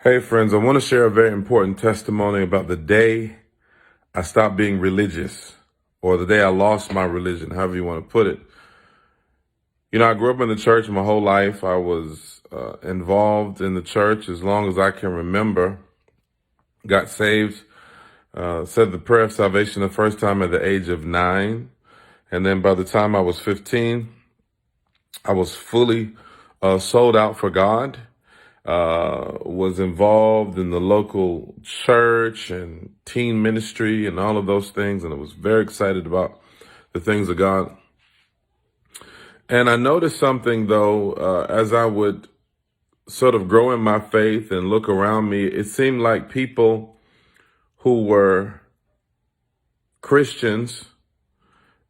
Hey friends, I want to share a very important testimony about the day I stopped being religious, or the day I lost my religion, however you want to put it. I grew up in the church my whole life. I was involved in the church as long as I can remember. Got saved, said the prayer of salvation the first time at the age of 9. And then by the time I was 15, I was fully sold out for God. Was involved in the local church and teen ministry and all of those things. And I was very excited about the things of God. And I noticed something, though, as I would sort of grow in my faith and look around me, it seemed like people who were Christians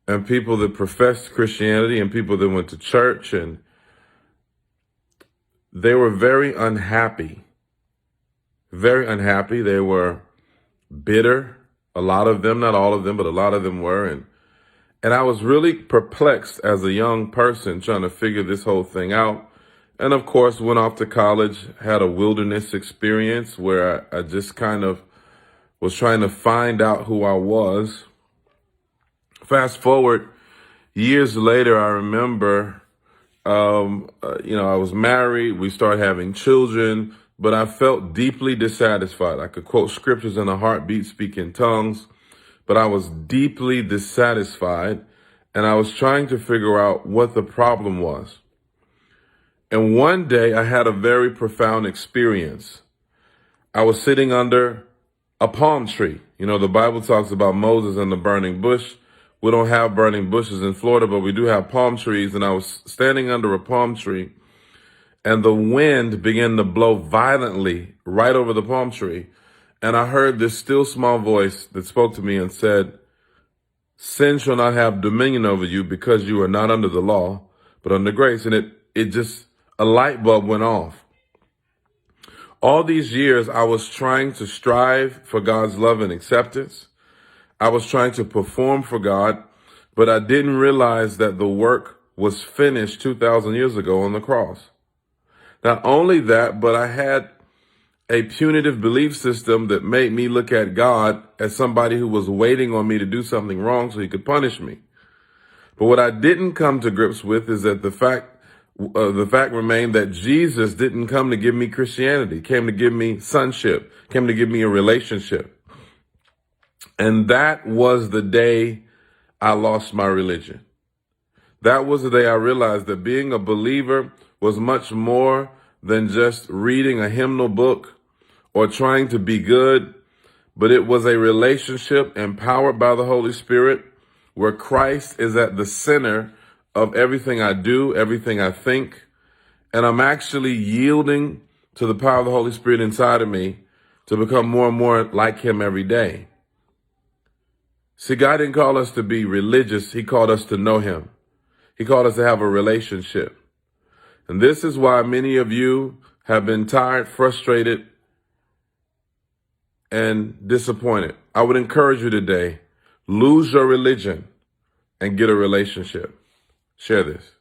and people that professed Christianity and people that went to church, and they were very unhappy. Very unhappy. They were bitter. A lot of them, not all of them, but a lot of them were. And I was really perplexed as a young person trying to figure this whole thing out. And of course, went off to college, had a wilderness experience where I just kind of was trying to find out who I was. Fast forward years later, I remember, I was married. We started having children, but I felt deeply dissatisfied. I could quote scriptures in a heartbeat, speak in tongues, but I was deeply dissatisfied, and I was trying to figure out what the problem was. And one day I had a very profound experience. I was sitting under a palm tree. The Bible talks about Moses and the burning bush. We don't have burning bushes in Florida, but we do have palm trees. And I was standing under a palm tree, and the wind began to blow violently right over the palm tree. And I heard this still small voice that spoke to me and said, "Sin shall not have dominion over you, because you are not under the law, but under grace." And a light bulb went off. All these years, I was trying to strive for God's love and acceptance. I was trying to perform for God, but I didn't realize that the work was finished 2,000 years ago on the cross. Not only that, but I had a punitive belief system that made me look at God as somebody who was waiting on me to do something wrong so he could punish me. But what I didn't come to grips with is that the fact remained that Jesus didn't come to give me Christianity. He came to give me sonship, came to give me a relationship. And that was the day I lost my religion. That was the day I realized that being a believer was much more than just reading a hymnal book or trying to be good, but it was a relationship empowered by the Holy Spirit where Christ is at the center of everything I do, everything I think, and I'm actually yielding to the power of the Holy Spirit inside of me to become more and more like him every day. See, God didn't call us to be religious. He called us to know him. He called us to have a relationship. And this is why many of you have been tired, frustrated, and disappointed. I would encourage you today, lose your religion and get a relationship. Share this.